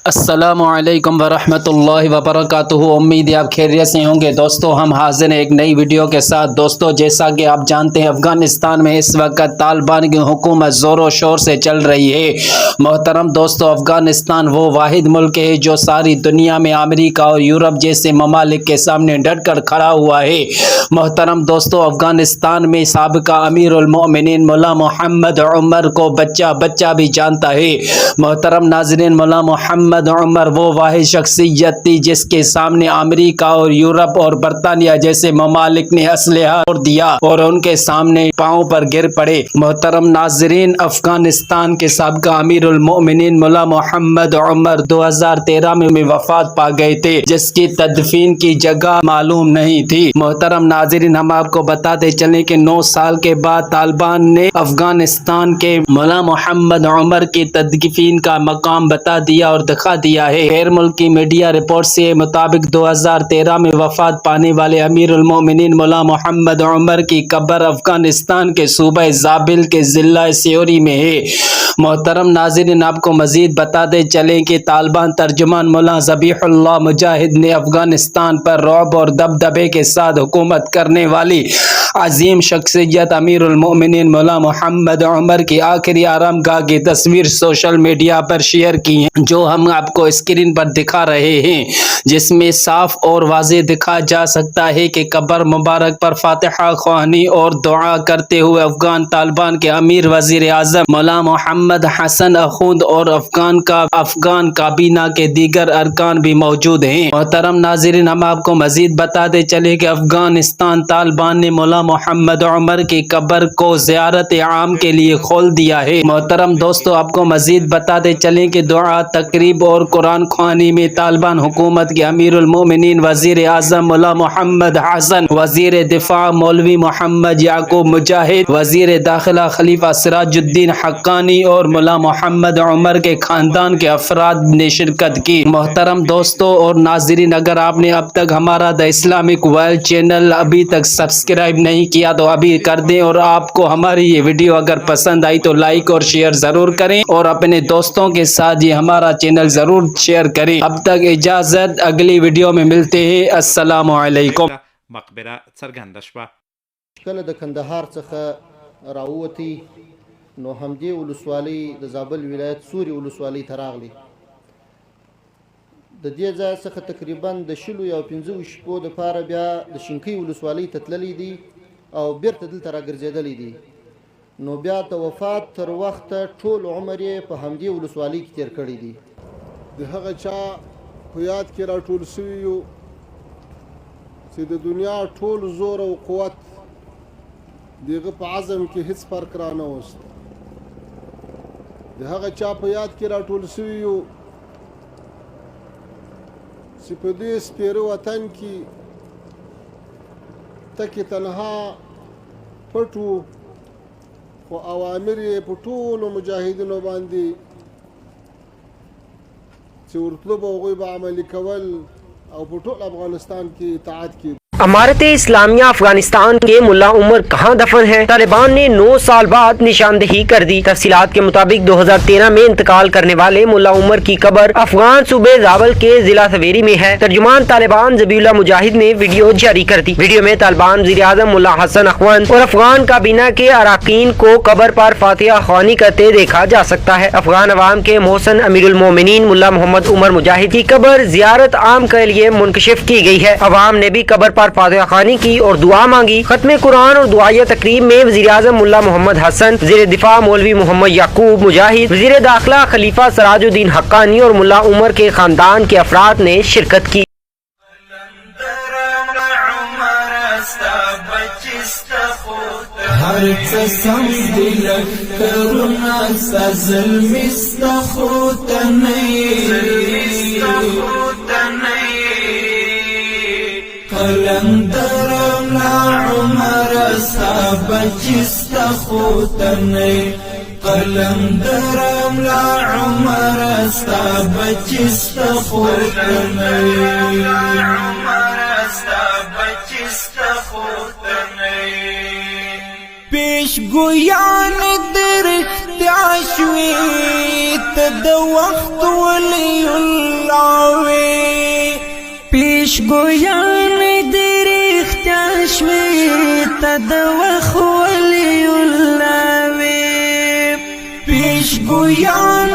अस्सलामुअलैकुम वरहमतुल्लाहि वबरकातुहू। उम्मीद है आप खैरियत से होंगे। दोस्तों हम हाजिर हैं एक नई वीडियो के साथ। दोस्तों जैसा कि आप जानते हैं अफ़गानिस्तान में इस वक्त तालिबान की हुकूमत ज़ोरों शोर से चल रही है। मोहतरम दोस्तों, अफ़गानिस्तान वो वाहिद मुल्क है जो सारी दुनिया में अमेरिका और यूरोप जैसे ममालिक के सामने डट कर खड़ा हुआ है। मोहतरम दोस्तों, अफ़गानिस्तान में साबिका अमीरुल मोमिनीन मुल्ला मोहम्मद उमर को बच्चा बच्चा भी जानता है। मोहतरम नाज़रीन, मुल्ला मोहम्मद उमर वो वाहिद शख्सियत थी जिसके सामने अमेरिका और यूरोप और बरतानिया जैसे ममालिक ने असलहा छोड़ दिया और उनके सामने पांव पर गिर पड़े। मोहतरम नाज़रीन, अफगानिस्तान के साबिका अमीरुल मोमिनीन मुल्ला मोहम्मद उमर 2013 में वफात पा गए थे, जिसकी तदफीन की जगह मालूम नहीं थी। मोहतरम नाज़रीन, हम आपको बताते चले कि 9 साल के बाद तालिबान ने अफगानिस्तान के मुल्ला मोहम्मद उमर की तदफीन का मकाम बता दिया और दिखा दिया है। गैर मुल्की मीडिया रिपोर्ट से मुताबिक 2013 में वफात पाने वाले अमीरुल मोमिनीन मुल्ला मोहम्मद उमर की कब्र अफगानिस्तान के सूबा जाबिल के जिला सियोरी में है। मोहतरम नाज़रीन, आपको मजीद बताते चले कि तालिबान तर्जुमान मुल्ला ज़बीहुल्लाह मुजाहिद ने अफगानिस्तान पर रौब और दबदबे के साथ हुकूमत करने वाली अजीम शख्सियत अमीरुल मोमिनीन मुल्ला मोहम्मद उमर की आखिरी आरामगाह की तस्वीर सोशल मीडिया पर शेयर की है, जो हम आपको स्क्रीन पर दिखा रहे हैं, जिसमें साफ और वाज़ेह दिखा जा सकता है कि कब्र मुबारक पर फातिहा ख्वानी और दुआ करते हुए अफगान तालिबान के अमीर वजीर आज़म मुल्ला मोहम्मद हसन अखुंद और अफगान काबीना के दीगर अरकान भी मौजूद हैं। मोहतरम नाज़रीन, हम आपको मजीद बताते चले कि अफगानिस्तान तालिबान ने मुल्ला मोहम्मद उमर की कब्र को ज़ियारत आम के लिए खोल दिया है। मोहतरम दोस्तों, आपको मजीद बताते चले कि दुआ तकरीब और कुरान ख्वानी में तालिबान हुकूमत के अमीरुल मोमिनीन वजीर आज़म मुल्ला मोहम्मद हसन, वजीर दिफा मौलवी मोहम्मद याकूब मुजाहिद, वजीर दाखिला खलीफा सिराजुद्दीन हक्कानी और मुल्ला मोहम्मद उमर के खानदान के अफराद ने शिरकत की। मोहतरम दोस्तों और नाज़रीन, अगर आपने अब तक हमारा द इस्लामिक वर्ल्ड चैनल अभी तक सब्सक्राइब नहीं किया तो अभी कर दें, और आपको हमारी ये वीडियो अगर पसंद आई तो लाइक और शेयर जरूर करें और अपने दोस्तों के साथ ये हमारा चैनल जरूर शेयर करें। अब तक इजाजत, अगली वीडियो में मिलते हैं। अस्सलामु अलैकुम। مقبره څرګنده شوه. کله د کندهار څخه راووتی نو همدې ولسوالۍ د زابل ولایت سوري ولسوالۍ ته راغلی. د دې ځای څخه تقریبا د 15 شپو دپاره بیا د شینکۍ ولسوالۍ ته تللی دي او بیرته دلته راګرځېدلی دي. نو بیا د وفات تر وخته ټول عمر یې په همدې ولسوالۍ کې تیر کړی دي. د هغه چا په یاد کې راټول سوي یو چې د دنیا ټول زور او قوت دغه په عزم کې هیڅ فرق را نه وست. د هغه چا په یاد کې راټول سوي یو چې په دې سپېره وطن کې تکې تنها پټو خو اوامر یې په ټولو مجاهدینو باندې چې ورتلو به هغوی به عملي کول او په ټول افغانستان کې اطاعت کې. अमारत इस्लामिया अफगानिस्तान के मुल्ला उमर कहाँ दफन है? तालिबान ने 9 साल बाद निशानदेही कर दी। तफसीलात के मुताबिक 2013 में इंतकाल करने वाले मुल्ला उमर की कब्र अफगान सूबे जाबल के जिला सवेरी में है। तर्जुमान तालिबान ज़बीहुल्लाह मुजाहिद ने वीडियो जारी कर दी। वीडियो में तालिबान वज़ीर आज़म मुल्ला हसन अखुंद और अफगान काबीना के अरकान को कब्र पर फातिहा ख्वानी करते देखा जा सकता है। अफगान अवाम के मोहसन अमीरुल मोमिनीन मुल्ला मोहम्मद उमर मुजाहिद की कब्र ज़ियारत आम के लिए मुनकशिफ की गई है। अवाम ने भी कब्र पर फातिहा ख्वानी की और दुआ मांगी। खत्म कुरान और दुआया तकरीब में वज़ीर आज़म मुल्ला मोहम्मद हसन, वज़ीर दिफा मौलवी मोहम्मद याकूब मुजाहिद, वज़ीर दाखिला खलीफा सिराजुद्दीन हक्कानी और मुल्ला उमर के खानदान के अफराद ने शिरकत की। هر څه سم دل کرونا سزل مستخوتنی قلندرم لا عمر سابج استخوتنی قلندرم لا عمر سابج استخوتنی پیش گویان در اختیار شوی ته د وخت ولی تدوخ ولي الله وي پیش گویان